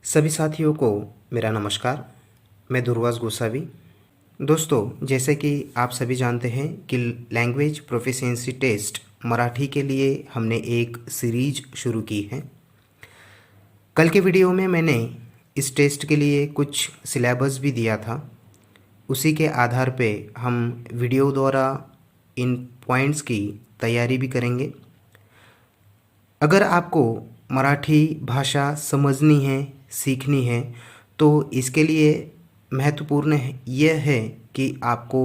सभी साथियों को मेरा नमस्कार। मैं दुर्वास गोसावी। दोस्तों, जैसे कि आप सभी जानते हैं कि लैंग्वेज प्रोफिशिएंसी टेस्ट मराठी के लिए हमने एक सीरीज शुरू की है। कल के वीडियो में मैंने इस टेस्ट के लिए कुछ सिलेबस भी दिया था। उसी के आधार पे हम वीडियो द्वारा इन पॉइंट्स की तैयारी भी करेंगे। अगर आपको मराठी भाषा समझनी है, सीखनी है, तो इसके लिए महत्वपूर्ण यह है कि आपको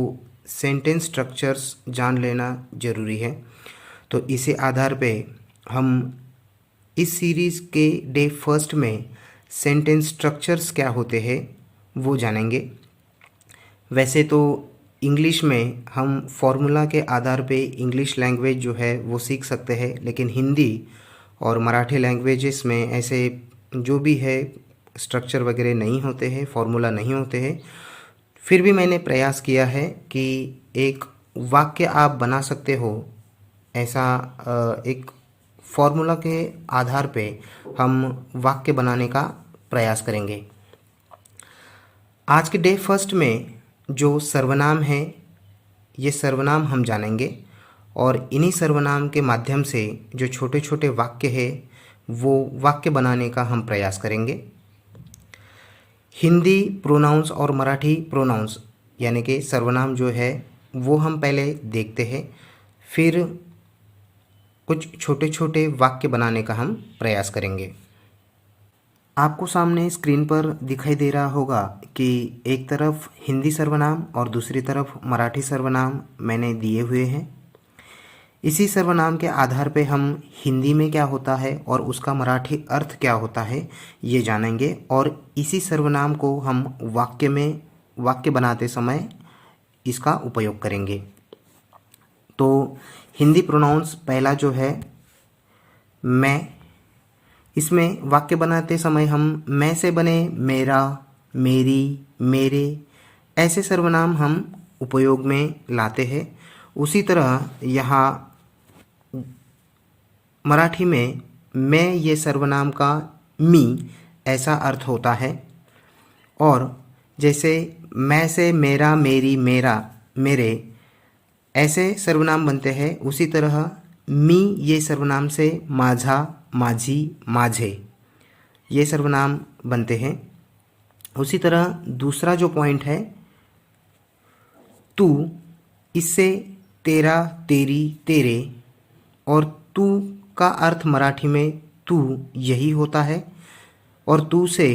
सेंटेंस स्ट्रक्चर्स जान लेना ज़रूरी है। तो इसी आधार पे हम इस सीरीज़ के डे फर्स्ट में सेंटेंस स्ट्रक्चर्स क्या होते हैं वो जानेंगे। वैसे तो इंग्लिश में हम फॉर्मूला के आधार पे इंग्लिश लैंग्वेज जो है वो सीख सकते हैं, लेकिन हिंदी और मराठी लैंग्वेजेस में ऐसे जो भी है स्ट्रक्चर वगैरह नहीं होते हैं, फॉर्मूला नहीं होते हैं। फिर भी मैंने प्रयास किया है कि एक वाक्य आप बना सकते हो, ऐसा एक फॉर्मूला के आधार पे हम वाक्य बनाने का प्रयास करेंगे। आज के डे फर्स्ट में जो सर्वनाम है, ये सर्वनाम हम जानेंगे और इन्हीं सर्वनाम के माध्यम से जो छोटे छोटे वाक्य है वो वाक्य बनाने का हम प्रयास करेंगे। हिंदी प्रोनाउंस और मराठी प्रोनाउंस यानी कि सर्वनाम जो है वो हम पहले देखते हैं, फिर कुछ छोटे छोटे वाक्य बनाने का हम प्रयास करेंगे। आपको सामने स्क्रीन पर दिखाई दे रहा होगा कि एक तरफ हिंदी सर्वनाम और दूसरी तरफ मराठी सर्वनाम मैंने दिए हुए हैं। इसी सर्वनाम के आधार पे हम हिंदी में क्या होता है और उसका मराठी अर्थ क्या होता है ये जानेंगे, और इसी सर्वनाम को हम वाक्य बनाते समय इसका उपयोग करेंगे। तो हिंदी प्रोनाउंस पहला जो है मैं, इसमें वाक्य बनाते समय हम मैं से बने मेरा, मेरी, मेरे ऐसे सर्वनाम हम उपयोग में लाते हैं। उसी तरह यहाँ मराठी में मैं ये सर्वनाम का मी ऐसा अर्थ होता है, और जैसे मैं से मेरा, मेरी, मेरा, मेरे ऐसे सर्वनाम बनते हैं, उसी तरह मी ये सर्वनाम से माझा, माझी, माझे ये सर्वनाम बनते हैं। उसी तरह दूसरा जो पॉइंट है तू, इससे तेरा, तेरी, तेरे, और तू का अर्थ मराठी में तू यही होता है, और तू से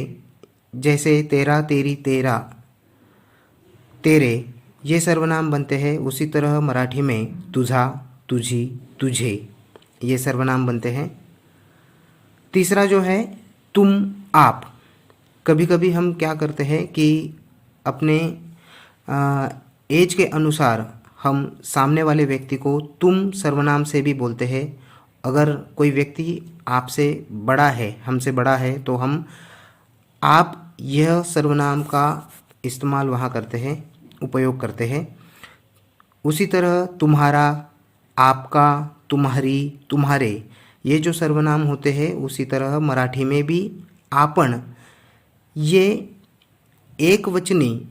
जैसे तेरा, तेरी, तेरा, तेरे ये सर्वनाम बनते हैं, उसी तरह मराठी में तुझा, तुझी, तुझे ये सर्वनाम बनते हैं। तीसरा जो है तुम, आप। कभी कभी हम क्या करते हैं कि अपने एज के अनुसार हम सामने वाले व्यक्ति को तुम सर्वनाम से भी बोलते हैं। अगर कोई व्यक्ति आपसे बड़ा है, हमसे बड़ा है, तो हम आप यह सर्वनाम का इस्तेमाल वहाँ करते हैं, उपयोग करते हैं। उसी तरह तुम्हारा, आपका, तुम्हारी, तुम्हारे ये जो सर्वनाम होते हैं, उसी तरह मराठी में भी आपण ये एक वचनी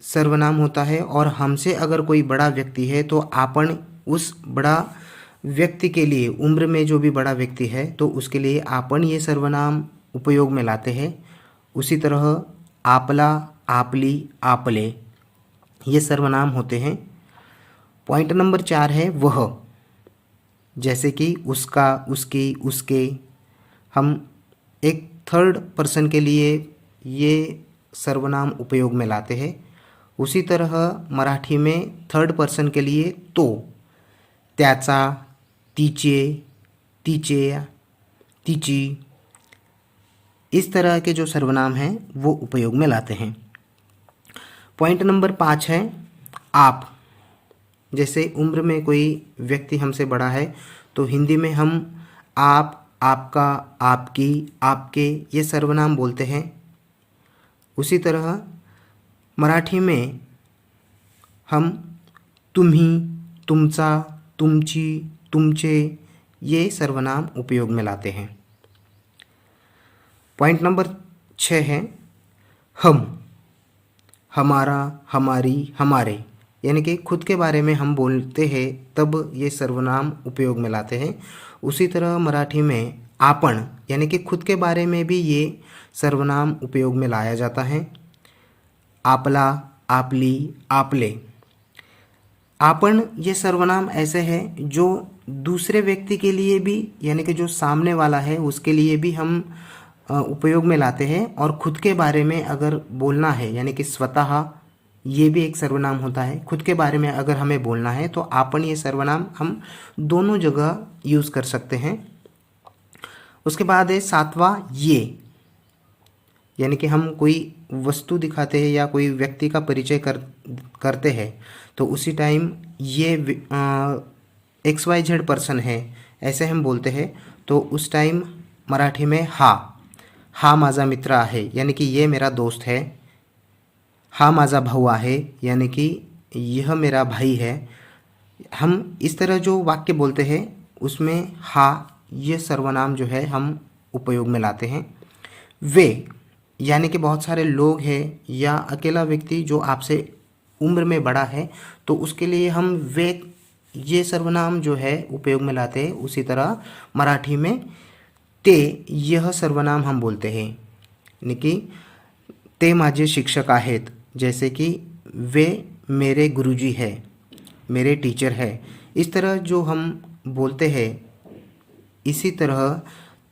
सर्वनाम होता है, और हमसे अगर कोई बड़ा व्यक्ति है तो आपण उस बड़ा व्यक्ति के लिए, उम्र में जो भी बड़ा व्यक्ति है तो उसके लिए आपण ये सर्वनाम उपयोग में लाते हैं। उसी तरह आपला, आपली, आपले ये सर्वनाम होते हैं। पॉइंट नंबर 4 है वह, जैसे कि उसका, उसकी, उसके। हम एक थर्ड पर्सन के लिए ये सर्वनाम उपयोग में लाते हैं। उसी तरह मराठी में थर्ड पर्सन के लिए तो, त्याचा, तिचे, तिचे, तिची इस तरह के जो सर्वनाम हैं वो उपयोग में लाते हैं। पॉइंट नंबर 5 है आप। जैसे उम्र में कोई व्यक्ति हमसे बड़ा है तो हिंदी में हम आप, आपका, आपकी, आपके ये सर्वनाम बोलते हैं। उसी तरह मराठी में हम तुम्ही, तुमचा, तुमची, तुमचे ये सर्वनाम उपयोग में लाते हैं। पॉइंट नंबर 6 है हम, हमारा, हमारी, हमारे, यानी कि खुद के बारे में हम बोलते हैं तब ये सर्वनाम उपयोग में लाते हैं। उसी तरह मराठी में आपण, यानी कि खुद के बारे में भी ये सर्वनाम उपयोग में लाया जाता है। आपला, आपली, आपले। आपण ये सर्वनाम ऐसे है जो दूसरे व्यक्ति के लिए भी, यानी कि जो सामने वाला है उसके लिए भी हम उपयोग में लाते हैं। और खुद के बारे में अगर बोलना है, यानी कि स्वतः, ये भी एक सर्वनाम होता है। खुद के बारे में अगर हमें बोलना है तो आपन ये सर्वनाम हम दोनों जगह यूज़ कर सकते हैं। उसके बाद है 7वां ये, यानी कि हम कोई वस्तु दिखाते हैं या कोई व्यक्ति का परिचय करते हैं तो उसी टाइम ये XYZ पर्सन है ऐसे हम बोलते हैं तो उस टाइम मराठी में हा माझा मित्र आहे, यानी कि ये मेरा दोस्त है। हा माझा भाऊ आहे, यानी कि यह मेरा भाई है। हम इस तरह जो वाक्य बोलते हैं उसमें हा ये सर्वनाम जो है हम उपयोग में लाते हैं। वे, यानी कि बहुत सारे लोग हैं या अकेला व्यक्ति जो आपसे उम्र में बड़ा है तो उसके लिए हम वे ये सर्वनाम जो है उपयोग में लाते हैं। उसी तरह मराठी में ते यह सर्वनाम हम बोलते हैं, यानी कि ते माझे शिक्षक आहेत, जैसे कि वे मेरे गुरुजी है, मेरे टीचर है। इस तरह जो हम बोलते हैं इसी तरह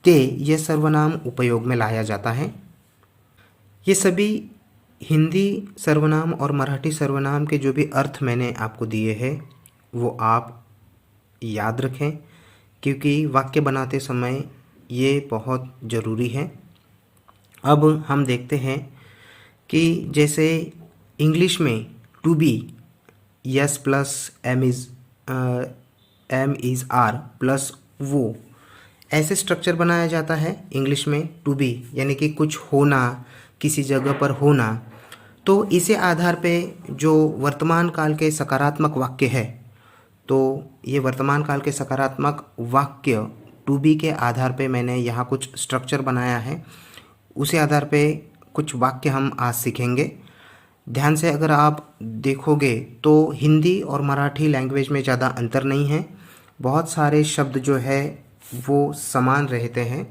ते यह सर्वनाम उपयोग में लाया जाता है। ये सभी हिंदी सर्वनाम और मराठी सर्वनाम के जो भी अर्थ मैंने आपको दिए हैं वो आप याद रखें, क्योंकि वाक्य बनाते समय ये बहुत ज़रूरी है। अब हम देखते हैं कि जैसे इंग्लिश में to be, S plus M is R plus वो, ऐसे स्ट्रक्चर बनाया जाता है इंग्लिश में। टू बी यानी कि कुछ होना, किसी जगह पर होना। तो इसी आधार पे जो वर्तमान काल के सकारात्मक वाक्य है तो ये वर्तमान काल के सकारात्मक वाक्य टू बी के आधार पे मैंने यहाँ कुछ स्ट्रक्चर बनाया है। उसी आधार पे कुछ वाक्य हम आज सीखेंगे। ध्यान से अगर आप देखोगे तो हिंदी और मराठी लैंग्वेज में ज़्यादा अंतर नहीं है। बहुत सारे शब्द जो है वो समान रहते हैं।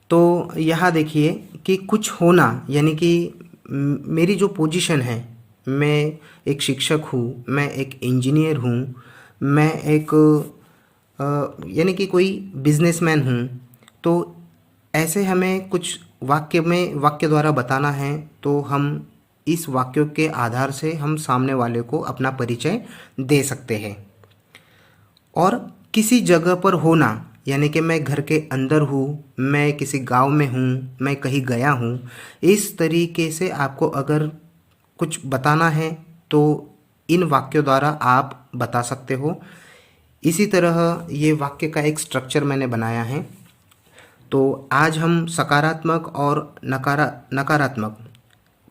तो यहाँ देखिए कि कुछ होना, यानी कि मेरी जो पोजीशन है, मैं एक शिक्षक हूँ, मैं एक इंजीनियर हूँ, मैं एक यानी कि कोई बिजनेसमैन हूँ। तो ऐसे हमें कुछ वाक्य द्वारा बताना है तो हम इस वाक्यों के आधार से हम सामने वाले को अपना परिचय दे सकते हैं। और किसी जगह पर होना, यानी कि मैं घर के अंदर हूँ, मैं किसी गांव में हूँ, मैं कहीं गया हूँ, इस तरीके से आपको अगर कुछ बताना है तो इन वाक्यों द्वारा आप बता सकते हो। इसी तरह ये वाक्य का एक स्ट्रक्चर मैंने बनाया है। तो आज हम सकारात्मक और नकारात्मक,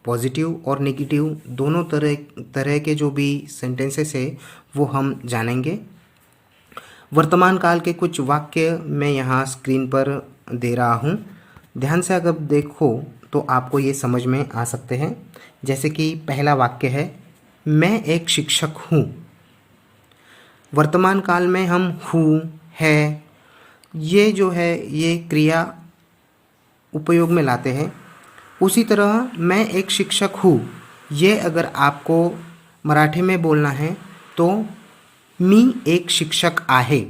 पॉजिटिव और नेगेटिव दोनों तरह के जो भी सेंटेंसेस है वो हम जानेंगे। वर्तमान काल के कुछ वाक्य मैं यहाँ स्क्रीन पर दे रहा हूँ। ध्यान से अगर देखो तो आपको ये समझ में आ सकते हैं। जैसे कि पहला वाक्य है, मैं एक शिक्षक हूँ। वर्तमान काल में हम हूँ, है, ये जो है ये क्रिया उपयोग में लाते हैं। उसी तरह मैं एक शिक्षक हूँ, ये अगर आपको मराठी में बोलना है तो मी एक शिक्षक आहे,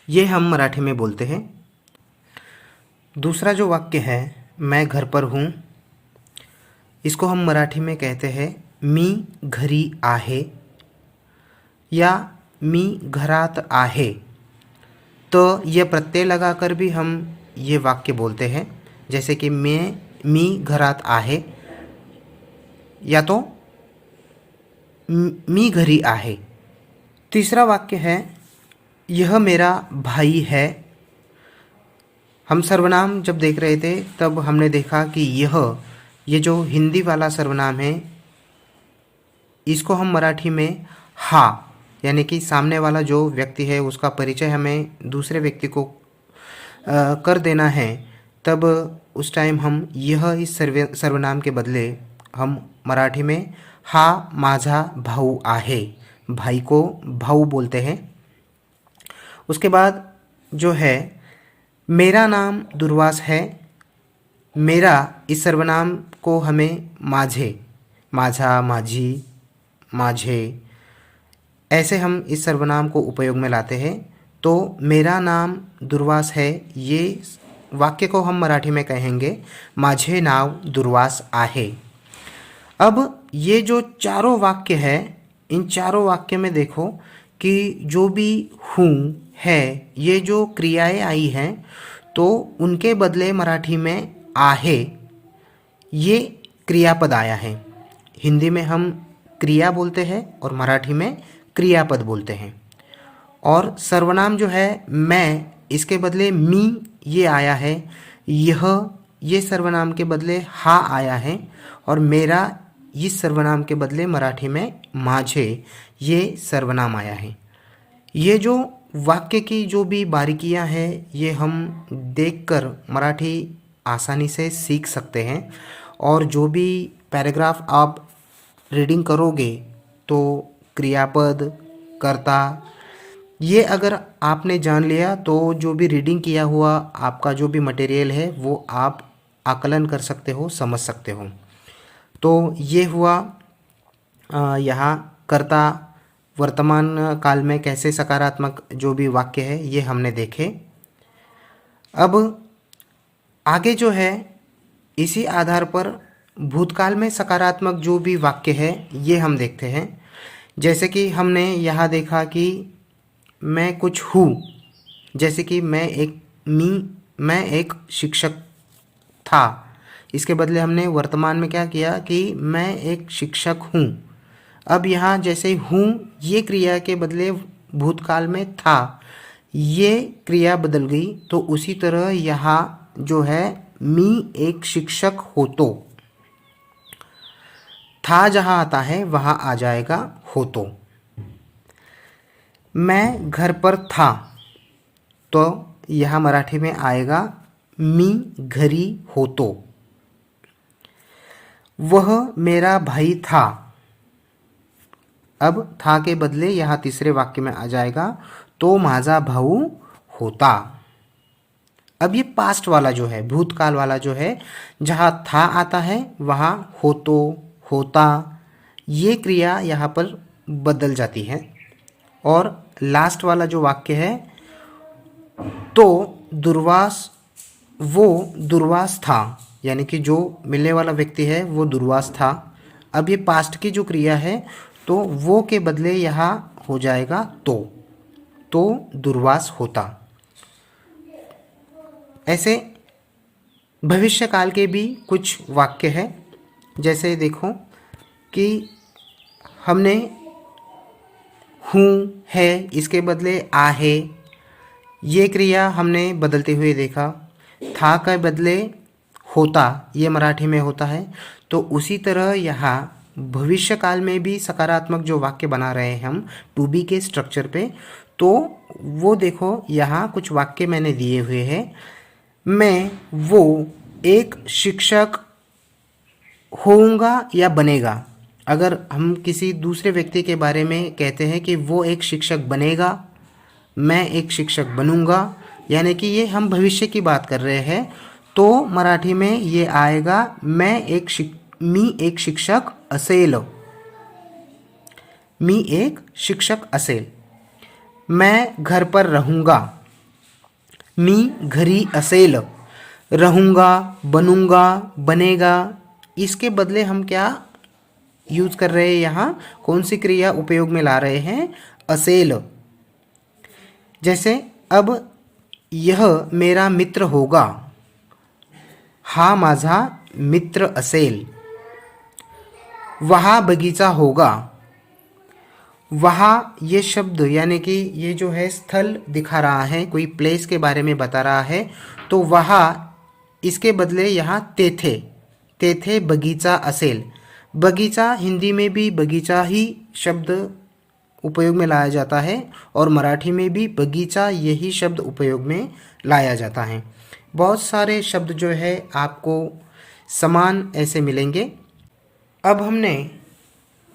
ये हम मराठी में बोलते हैं। दूसरा जो वाक्य है, मैं घर पर हूँ, इसको हम मराठी में कहते हैं मी घरी आहे या मी घरात आहे। तो ये प्रत्यय लगाकर भी हम ये वाक्य बोलते हैं, जैसे कि मी घरात आहे या तो मी घरी आहे। तीसरा वाक्य है, यह मेरा भाई है। हम सर्वनाम जब देख रहे थे तब हमने देखा कि ये जो हिंदी वाला सर्वनाम है इसको हम मराठी में हा, यानी कि सामने वाला जो व्यक्ति है उसका परिचय हमें दूसरे व्यक्ति को कर देना है तब उस टाइम हम यह इस सर्वनाम के बदले हम मराठी में हा माझा भाऊ आहे, भाई को भाऊ बोलते हैं। उसके बाद जो है मेरा नाम दुर्वास है, मेरा इस सर्वनाम को हमें माझे, माझा, माझी, माझे ऐसे हम इस सर्वनाम को उपयोग में लाते हैं। तो मेरा नाम दुर्वास है, ये वाक्य को हम मराठी में कहेंगे माझे नाव दुर्वास आहे। अब ये जो चारों वाक्य है, इन चारों वाक्य में देखो कि जो भी हूँ है, ये जो क्रियाएं आई हैं तो उनके बदले मराठी में आहे ये क्रियापद आया है। हिंदी में हम क्रिया बोलते हैं और मराठी में क्रियापद बोलते हैं। और सर्वनाम जो है मैं, इसके बदले मी ये आया है, यह ये सर्वनाम के बदले हा आया है, और मेरा इस सर्वनाम के बदले मराठी में माझे ये सर्वनाम आया है। ये जो वाक्य की जो भी बारीकियां हैं ये हम देखकर मराठी आसानी से सीख सकते हैं। और जो भी पैराग्राफ आप रीडिंग करोगे तो क्रियापद, कर्ता, ये अगर आपने जान लिया तो जो भी रीडिंग किया हुआ आपका जो भी मटेरियल है वो आप आकलन कर सकते हो, समझ सकते हो। तो ये हुआ यहाँ कर्ता वर्तमान काल में कैसे सकारात्मक जो भी वाक्य है ये हमने देखे। अब आगे जो है इसी आधार पर भूतकाल में सकारात्मक जो भी वाक्य है ये हम देखते हैं। जैसे कि हमने यहाँ देखा कि मैं कुछ हूँ, जैसे कि मैं एक शिक्षक था, इसके बदले हमने वर्तमान में क्या किया कि मैं एक शिक्षक हूँ। अब यहाँ जैसे हूँ ये क्रिया के बदले भूतकाल में था, ये क्रिया बदल गई, तो उसी तरह यहाँ जो है मी एक शिक्षक हो, तो था जहाँ आता है वहाँ आ जाएगा हो। तो मैं घर पर था, तो यहाँ मराठी में आएगा मी घरी होतो। वह मेरा भाई था, अब था के बदले यहाँ तीसरे वाक्य में आ जाएगा तो माझा भाऊ होता। अब ये पास्ट वाला जो है, भूतकाल वाला जो है, जहाँ था आता है वहाँ होतो, होता, ये क्रिया यहाँ पर बदल जाती है। और लास्ट वाला जो वाक्य है तो दुर्वास, वो दुर्वास था, यानी कि जो मिलने वाला व्यक्ति है वो दुर्वास था। अब ये पास्ट की जो क्रिया है तो वो के बदले यहाँ हो जाएगा तो दुर्वास होता। ऐसे भविष्यकाल के भी कुछ वाक्य है। जैसे देखो कि हमने हूँ है इसके बदले आहे, ये क्रिया हमने बदलते हुए देखा। था के बदले होता, ये मराठी में होता है। तो उसी तरह यहाँ भविष्य काल में भी सकारात्मक जो वाक्य बना रहे हैं हम टू बी के स्ट्रक्चर पे, तो वो देखो यहाँ कुछ वाक्य मैंने दिए हुए हैं। मैं वो एक शिक्षक होऊंगा या बनेगा। अगर हम किसी दूसरे व्यक्ति के बारे में कहते हैं कि वो एक शिक्षक बनेगा, मैं एक शिक्षक बनूंगा, यानी कि ये हम भविष्य की बात कर रहे हैं, तो मराठी में ये आएगा मी एक शिक्षक असेल, मी एक शिक्षक असेल। मैं घर पर रहूँगा, मी घरी असेल, रहूँगा, बनूंगा, बनेगा, इसके बदले हम क्या यूज़ कर रहे हैं, यहाँ कौन सी क्रिया उपयोग में ला रहे हैं, असेल। जैसे अब यह मेरा मित्र होगा, हा माझा मित्र असेल। वहाँ बगीचा होगा, वहाँ ये शब्द यानी कि ये जो है स्थल दिखा रहा है, कोई प्लेस के बारे में बता रहा है, तो वहाँ इसके बदले यहाँ तेथे बगीचा असेल। बगीचा हिंदी में भी बगीचा ही शब्द उपयोग में लाया जाता है और मराठी में भी बगीचा यही शब्द उपयोग में लाया जाता है। बहुत सारे शब्द जो है आपको समान ऐसे मिलेंगे। अब हमने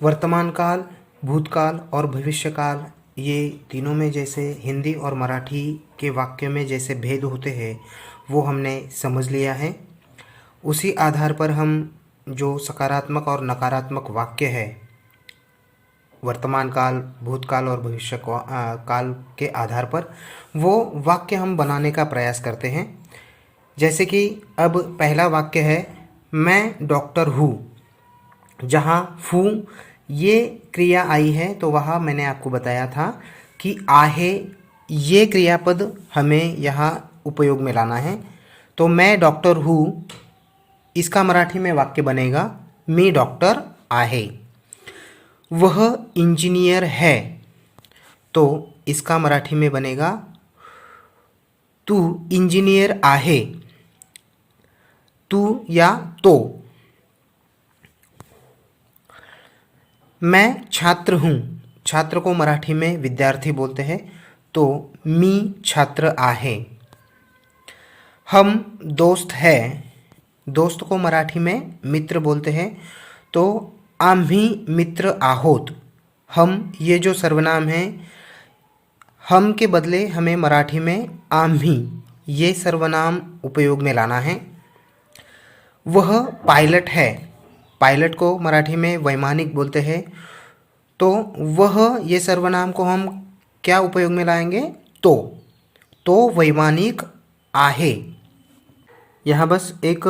वर्तमान काल, भूतकाल और भविष्यकाल, ये तीनों में जैसे हिंदी और मराठी के वाक्यों में जैसे भेद होते हैं वो हमने समझ लिया है। उसी आधार पर हम जो सकारात्मक और नकारात्मक वाक्य है वर्तमान काल, भूतकाल और भविष्य काल के आधार पर वो वाक्य हम बनाने का प्रयास करते हैं। जैसे कि अब पहला वाक्य है मैं डॉक्टर हूँ। जहाँ हूँ ये क्रिया आई है तो वहाँ मैंने आपको बताया था कि आहे ये क्रियापद हमें यहाँ उपयोग में लाना है। तो मैं डॉक्टर हूँ, इसका मराठी में वाक्य बनेगा मी डॉक्टर आहे। वह इंजीनियर है, तो इसका मराठी में बनेगा तू इंजीनियर आहे। तू या तो। मैं छात्र हूँ, छात्र को मराठी में विद्यार्थी बोलते हैं, तो मी छात्र आहे। हम दोस्त है, दोस्त को मराठी में मित्र बोलते हैं, तो आम्ही मित्र आहोत। हम ये जो सर्वनाम है, हम के बदले हमें मराठी में आम्ही ये सर्वनाम उपयोग में लाना है। वह पायलट है, पायलट को मराठी में वैमानिक बोलते हैं, तो वह ये सर्वनाम को हम क्या उपयोग में लाएंगे तो वैमानिक आहे। यहाँ बस एक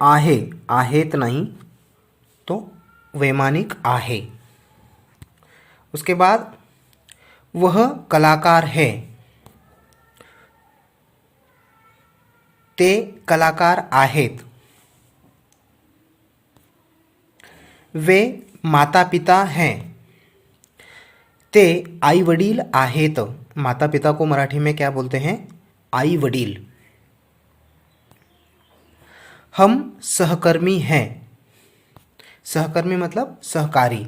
आहे, आहेत नहीं, तो वैमानिक आहे। उसके बाद वह कलाकार है, ते कलाकार आहेत। वे माता पिता हैं, ते आई वडील आहेत। माता पिता को मराठी में क्या बोलते हैं? आई वडील। हम सहकर्मी हैं, सहकर्मी मतलब सहकारी।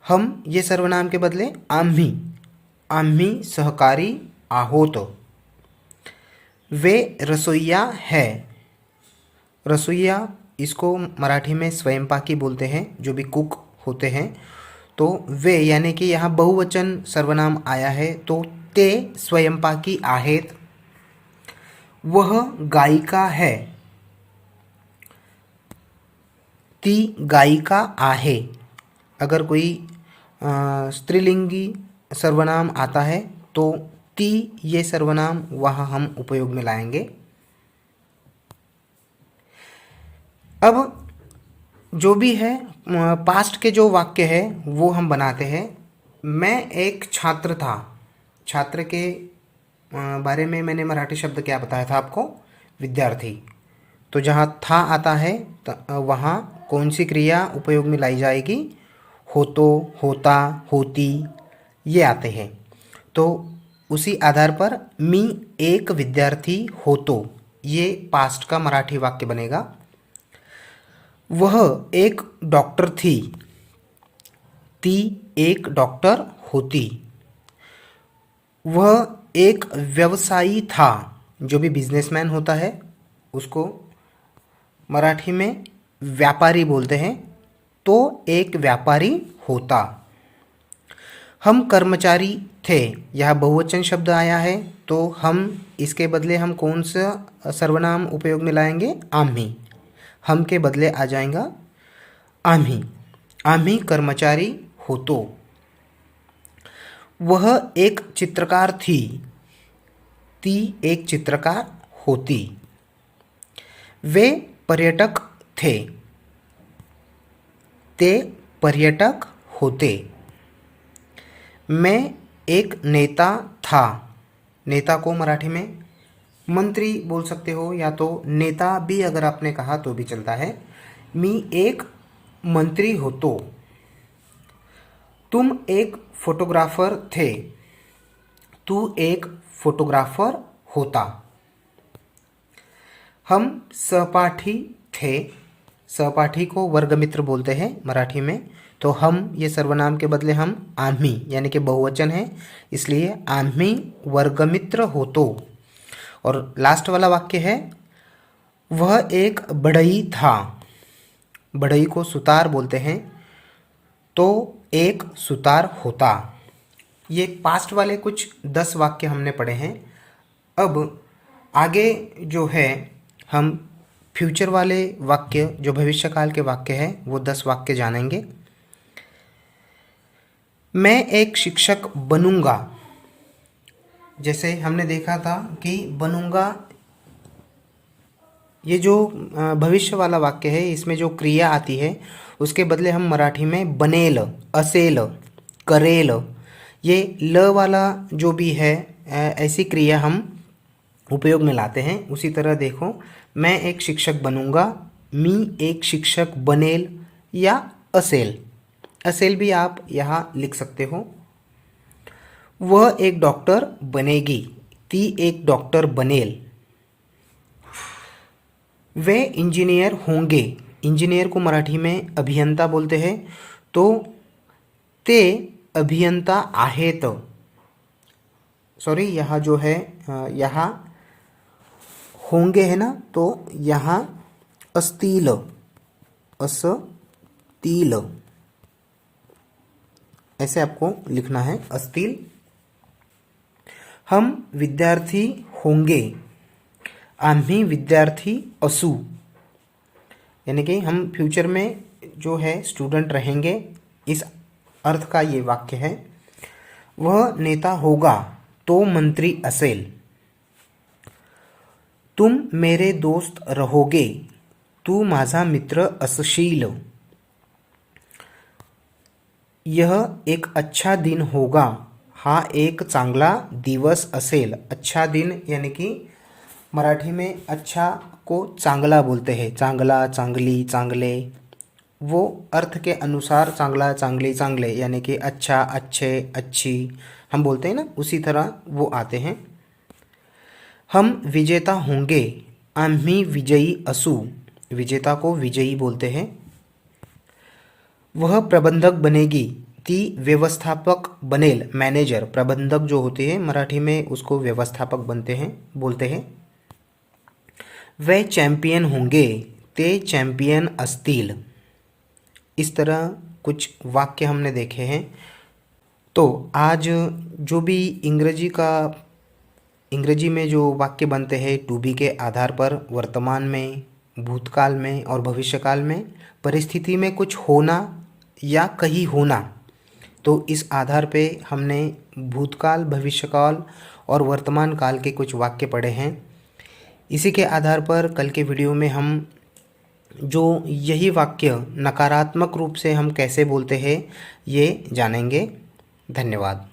हम ये सर्वनाम के बदले आम्ही, आम्ही सहकारी आहोत। वे रसोइया है, रसोइया इसको मराठी में स्वयंपाकी बोलते हैं, जो भी कुक होते हैं। तो वे यानी कि यहाँ बहुवचन सर्वनाम आया है, तो ते स्वयंपाकी आहेत। वह गायिका है, ती गायिका आहे। अगर कोई स्त्रीलिंगी सर्वनाम आता है तो ती ये सर्वनाम वहाँ हम उपयोग में लाएंगे। अब जो भी है पास्ट के जो वाक्य है वो हम बनाते हैं। मैं एक छात्र था, छात्र के बारे में मैंने मराठी शब्द क्या बताया था आपको? विद्यार्थी। तो जहाँ था आता है वहाँ कौन सी क्रिया उपयोग में लाई जाएगी? होतो, होता, होती, ये आते हैं। तो उसी आधार पर मी एक विद्यार्थी होतो, ये पास्ट का मराठी वाक्य बनेगा। वह एक डॉक्टर थी, ती एक डॉक्टर होती। वह एक व्यवसायी था, जो भी बिजनेसमैन होता है उसको मराठी में व्यापारी बोलते हैं, तो एक व्यापारी होता। हम कर्मचारी थे, यह बहुवचन शब्द आया है, तो हम इसके बदले हम कौन सा सर्वनाम उपयोग में लाएंगे? आम्ही। हम के बदले आ जाएगा आम्ही, आम्ही कर्मचारी होतो। वह एक चित्रकार थी, ती एक चित्रकार होती। वे पर्यटक थे, ते पर्यटक होते। मैं एक नेता था, नेता को मराठी में मंत्री बोल सकते हो, या तो नेता भी अगर आपने कहा तो भी चलता है। मी एक मंत्री होतो। तुम एक फोटोग्राफर थे, तू एक फोटोग्राफर होता। हम सहपाठी थे, सहपाठी को वर्गमित्र बोलते हैं मराठी में, तो हम ये सर्वनाम के बदले हम आम्ही यानी कि बहुवचन है, इसलिए आम्ही वर्गमित्र होतो। और लास्ट वाला वाक्य है वह एक बढ़ई था। बढ़ई को सुतार बोलते हैं, तो एक सुतार होता। ये पास्ट वाले कुछ 10 वाक्य हमने पढ़े हैं। अब आगे जो है हम फ्यूचर वाले वाक्य, जो भविष्यकाल के वाक्य है, वो 10 वाक्य जानेंगे। मैं एक शिक्षक बनूंगा। जैसे हमने देखा था कि बनूंगा, ये जो भविष्य वाला वाक्य है, इसमें जो क्रिया आती है उसके बदले हम मराठी में बनेल, असेल, करेल, ये ल वाला जो भी है ऐसी क्रिया हम उपयोग में लाते हैं। उसी तरह देखो, मैं एक शिक्षक बनूंगा, मी एक शिक्षक बनेल या असेल। असेल भी आप यहाँ लिख सकते हो। वह एक डॉक्टर बनेगी, ती एक डॉक्टर बनेल। वे इंजीनियर होंगे, इंजीनियर को मराठी में अभियंता बोलते हैं, तो ते अभियंता आहेत। सॉरी, यहाँ जो है यहाँ होंगे है ना, तो यहाँ असतील, असतील ऐसे आपको लिखना है, असतील। हम विद्यार्थी होंगे, आम्ही विद्यार्थी असू, यानी कि हम फ्यूचर में जो है स्टूडेंट रहेंगे, इस अर्थ का ये वाक्य है। वह नेता होगा, तो मंत्री असेल। तुम मेरे दोस्त रहोगे, तू माझा मित्र असशील। यह एक अच्छा दिन होगा, हा एक चांगला दिवस असेल। अच्छा दिन यानी कि मराठी में अच्छा को चांगला बोलते हैं, चांगला, चांगली, चांगले, वो अर्थ के अनुसार चांगला, चांगली, चांगले यानी कि अच्छा, अच्छे, अच्छी हम बोलते हैं ना, उसी तरह वो आते हैं। हम विजेता होंगे, आम्ही विजयी असू, विजेता को विजयी बोलते हैं। वह प्रबंधक बनेगी, ती व्यवस्थापक बनेल, मैनेजर। प्रबंधक जो होते हैं मराठी में उसको व्यवस्थापक बनते हैं, बोलते हैं। वे चैंपियन होंगे, ते चैंपियन असतील। इस तरह कुछ वाक्य हमने देखे हैं। तो आज जो भी अंग्रेजी में जो वाक्य बनते हैं टू बी के आधार पर, वर्तमान में, भूतकाल में और भविष्यकाल में, परिस्थिति में कुछ होना या कहीं होना, तो इस आधार पे हमने भूतकाल, भविष्यकाल और वर्तमान काल के कुछ वाक्य पढ़े हैं। इसी के आधार पर कल के वीडियो में हम जो यही वाक्य नकारात्मक रूप से हम कैसे बोलते हैं ये जानेंगे। धन्यवाद।